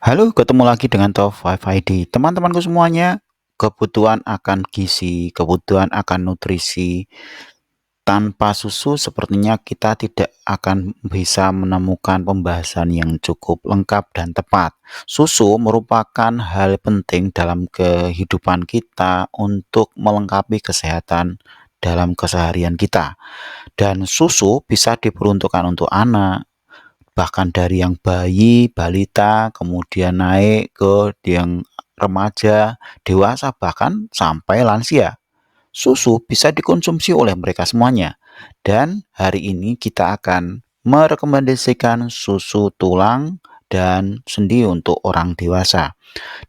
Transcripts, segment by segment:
Halo, ketemu lagi dengan Top 5 ID. Teman-temanku semuanya, kebutuhan akan gizi, kebutuhan akan nutrisi. Tanpa susu sepertinya kita tidak akan bisa menemukan pembahasan yang cukup lengkap dan tepat. Susu merupakan hal penting dalam kehidupan kita untuk melengkapi kesehatan dalam keseharian kita. Dan susu bisa diperuntukkan untuk anak, bahkan dari yang bayi, balita, kemudian naik ke yang remaja, dewasa, bahkan sampai lansia. Susu bisa dikonsumsi oleh mereka semuanya. Dan hari ini kita akan merekomendasikan susu tulang dan sendi untuk orang dewasa.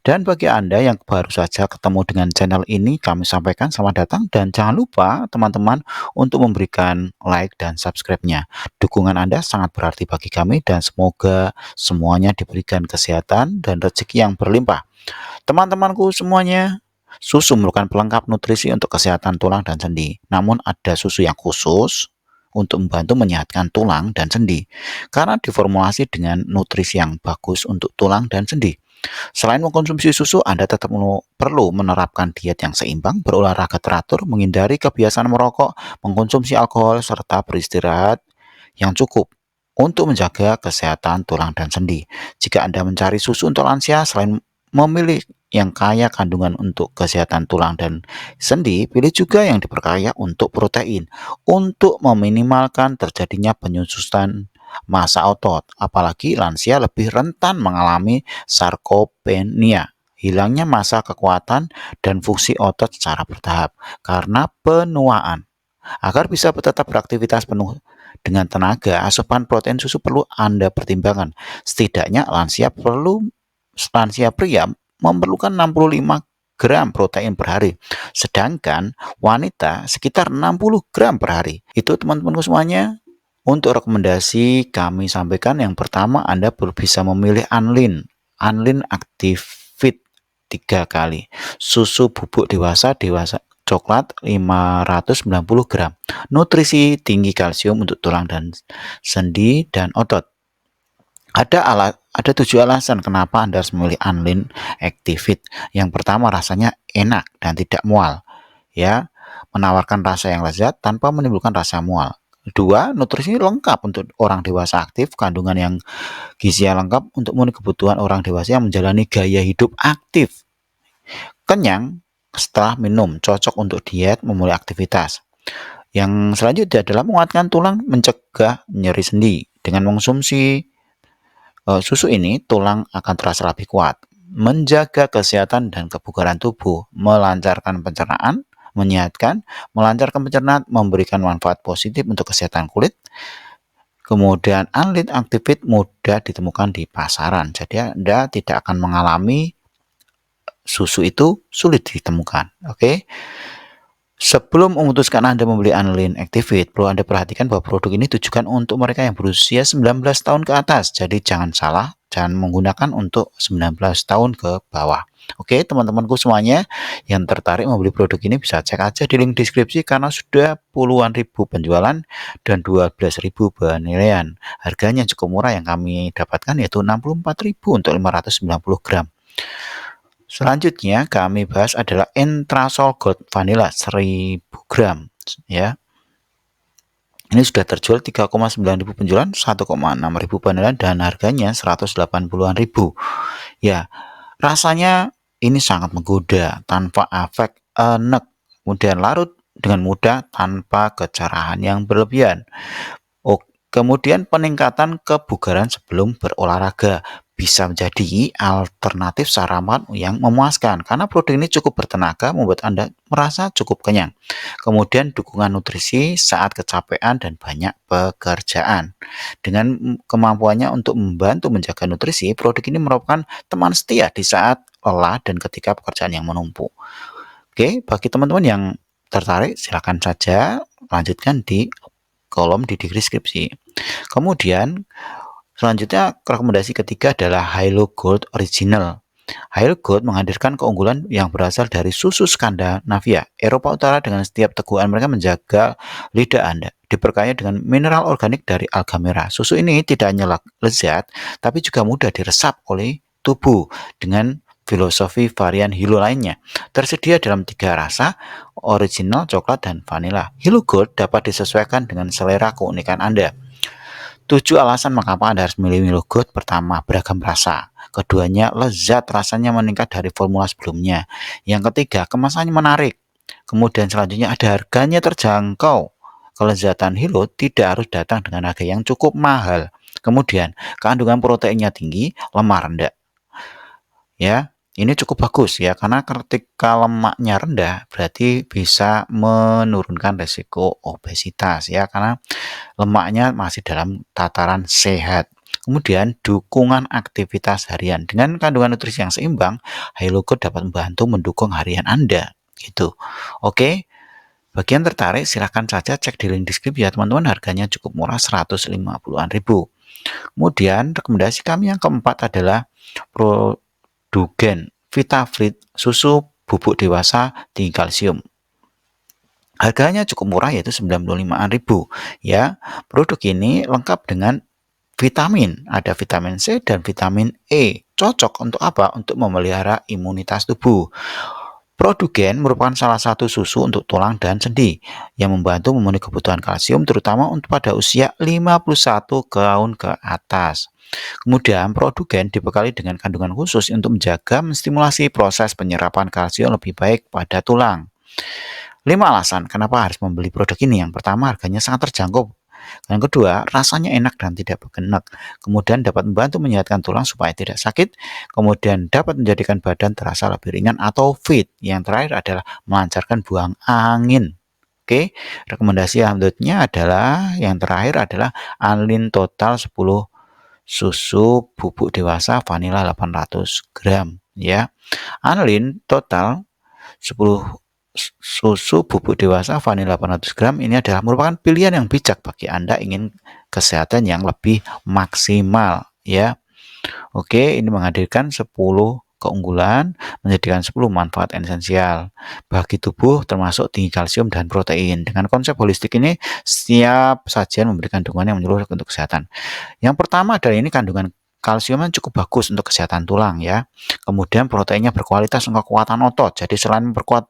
Dan bagi Anda yang baru saja ketemu dengan channel ini, kami sampaikan selamat datang dan jangan lupa teman-teman untuk memberikan like dan subscribe-nya. Dukungan Anda sangat berarti bagi kami dan semoga semuanya diberikan kesehatan dan rezeki yang berlimpah. Teman-temanku semuanya, susu merupakan pelengkap nutrisi untuk kesehatan tulang dan sendi. Namun ada susu yang khusus untuk membantu menyehatkan tulang dan sendi karena diformulasi dengan nutrisi yang bagus untuk tulang dan sendi. Selain mengkonsumsi susu, Anda tetap perlu menerapkan diet yang seimbang, berolahraga teratur, menghindari kebiasaan merokok, mengkonsumsi alkohol, serta beristirahat yang cukup untuk menjaga kesehatan tulang dan sendi. Jika Anda mencari susu untuk lansia, selain memilih yang kaya kandungan untuk kesehatan tulang dan sendi, pilih juga yang diperkaya untuk protein, untuk meminimalkan terjadinya penyusutan massa otot, apalagi lansia lebih rentan mengalami sarkopenia, hilangnya massa kekuatan dan fungsi otot secara bertahap karena penuaan. Agar bisa tetap beraktivitas penuh dengan tenaga, asupan protein susu perlu Anda pertimbangkan. Setidaknya lansia pria memerlukan 65 gram protein per hari, sedangkan wanita sekitar 60 gram per hari. Itu teman-temanku semuanya. Untuk rekomendasi kami sampaikan yang pertama Anda bisa memilih Anlin Active Fit 3 kali. Susu bubuk dewasa coklat 590 gram. Nutrisi tinggi kalsium untuk tulang dan sendi dan otot. Ada 7 alasan kenapa Anda harus memilih Anlin Active Fit. Yang pertama, rasanya enak dan tidak mual, ya, menawarkan rasa yang lezat tanpa menimbulkan rasa mual. Kedua, nutrisi lengkap untuk orang dewasa aktif, kandungan yang gizi yang lengkap untuk memenuhi kebutuhan orang dewasa yang menjalani gaya hidup aktif. Kenyang setelah minum, cocok untuk diet, memulai aktivitas. Yang selanjutnya adalah menguatkan tulang, mencegah nyeri sendi. Dengan mengonsumsi susu ini, tulang akan terasa lebih kuat, menjaga kesehatan dan kebugaran tubuh, melancarkan pencernaan, menyehatkan, melancarkan pencernaan, memberikan manfaat positif untuk kesehatan kulit. Kemudian Anlin Activate mudah ditemukan di pasaran, jadi Anda tidak akan mengalami susu itu sulit ditemukan. Oke. Sebelum memutuskan Anda membeli Anlin Activate, perlu Anda perhatikan bahwa produk ini ditujukan untuk mereka yang berusia 19 tahun ke atas. Jadi jangan salah, jangan menggunakan untuk 19 tahun ke bawah. Oke, teman-temanku semuanya yang tertarik membeli produk ini bisa cek aja di link deskripsi karena sudah puluhan ribu penjualan dan 12.000 penilaian. Harganya cukup murah yang kami dapatkan yaitu 64.000 untuk 590 gram. Selanjutnya kami bahas adalah Entrasol Gold Vanilla 1000 gram, ya. Ini sudah terjual 3,9 ribu penjualan, 1,6 ribu penilaian dan harganya 180-an ribu. Ya, rasanya ini sangat menggoda tanpa efek enek, kemudian larut dengan mudah tanpa kecerahan yang berlebihan. Kemudian peningkatan kebugaran sebelum berolahraga bisa menjadi alternatif sarapan yang memuaskan karena produk ini cukup bertenaga membuat Anda merasa cukup kenyang. Kemudian dukungan nutrisi saat kecapean dan banyak pekerjaan. Dengan kemampuannya untuk membantu menjaga nutrisi, produk ini merupakan teman setia di saat lelah dan ketika pekerjaan yang menumpuk. Oke, bagi teman-teman yang tertarik silakan saja lanjutkan di kolom di deskripsi. Kemudian selanjutnya rekomendasi ketiga adalah Hilo Gold Original. Hilo Gold menghadirkan keunggulan yang berasal dari susu Skandinavia, Eropa Utara dengan setiap teguhan mereka menjaga lidah Anda. Diperkaya dengan mineral organik dari alga merah. Susu ini tidak hanya lezat, tapi juga mudah diresap oleh tubuh dengan filosofi varian Hilo lainnya. Tersedia dalam 3 rasa, original, coklat, dan vanilla. Hilo Gold dapat disesuaikan dengan selera keunikan Anda. 7 alasan mengapa Anda harus memilih Milo Gold. Pertama, beragam rasa. Keduanya, lezat, rasanya meningkat dari formula sebelumnya. Yang ketiga, kemasannya menarik. Kemudian selanjutnya ada harganya terjangkau. Kelezatan Hilo tidak harus datang dengan harga yang cukup mahal. Kemudian, kandungan proteinnya tinggi, lemak rendah. Ya, ini cukup bagus ya, karena ketika lemaknya rendah berarti bisa menurunkan resiko obesitas ya, karena lemaknya masih dalam tataran sehat. Kemudian dukungan aktivitas harian. Dengan kandungan nutrisi yang seimbang, Hilo Gold dapat membantu mendukung harian Anda. Gitu. Oke, bagi yang tertarik silahkan saja cek di link deskripsi ya teman-teman. Harganya cukup murah, 150-an ribu. Kemudian rekomendasi kami yang keempat adalah Produgen VitaFit susu bubuk dewasa tinggi kalsium. Harganya cukup murah, yaitu 95-an ribu ya. Produk ini lengkap dengan vitamin, ada vitamin C dan vitamin E. Cocok untuk apa? Untuk memelihara imunitas tubuh. Produgen merupakan salah satu susu untuk tulang dan sendi yang membantu memenuhi kebutuhan kalsium terutama untuk pada usia 51 tahun ke atas. Kemudian Produgen dibekali dengan kandungan khusus untuk menjaga menstimulasi proses penyerapan kalsium lebih baik pada tulang. 5 alasan kenapa harus membeli produk ini. Yang pertama, harganya sangat terjangkau. Yang kedua, rasanya enak dan tidak bergenak. Kemudian dapat membantu menyehatkan tulang supaya tidak sakit. Kemudian dapat menjadikan badan terasa lebih ringan atau fit. Yang terakhir adalah melancarkan buang angin. Oke, rekomendasi selanjutnya adalah yang terakhir adalah Anlin Total 10 susu bubuk dewasa vanila 800 gram ya. Anlin Total 10 susu bubuk dewasa vanila 800 gram ini adalah merupakan pilihan yang bijak bagi Anda ingin kesehatan yang lebih maksimal ya. Oke, ini menghadirkan 10 keunggulan, menjadikan 10 manfaat esensial bagi tubuh termasuk tinggi kalsium dan protein. Dengan konsep holistik ini, setiap sajian memberikan dukungan yang menyeluruh untuk kesehatan. Yang pertama adalah ini kandungan kalsium yang cukup bagus untuk kesehatan tulang ya. Kemudian proteinnya berkualitas untuk kekuatan otot. Jadi selain memperkuat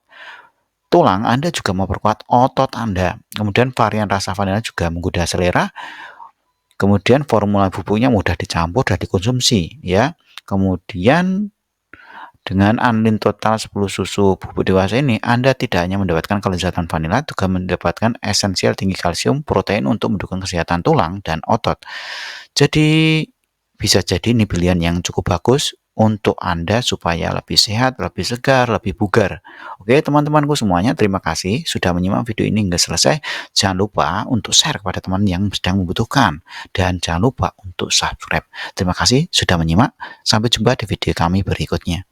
tulang, Anda juga memperkuat otot Anda. Kemudian varian rasa vanila juga menggoda selera. Kemudian formula bubuknya mudah dicampur dan dikonsumsi ya. Kemudian dengan Anlin Total 10 susu bubuk dewasa ini, Anda tidak hanya mendapatkan kelezatan vanila, juga mendapatkan esensial tinggi kalsium, protein untuk mendukung kesehatan tulang dan otot. Jadi bisa jadi ini pilihan yang cukup bagus untuk Anda supaya lebih sehat, lebih segar, lebih bugar. Oke teman-temanku semuanya, terima kasih sudah menyimak video ini hingga selesai. Jangan lupa untuk share kepada teman yang sedang membutuhkan. Dan jangan lupa untuk subscribe. Terima kasih sudah menyimak. Sampai jumpa di video kami berikutnya.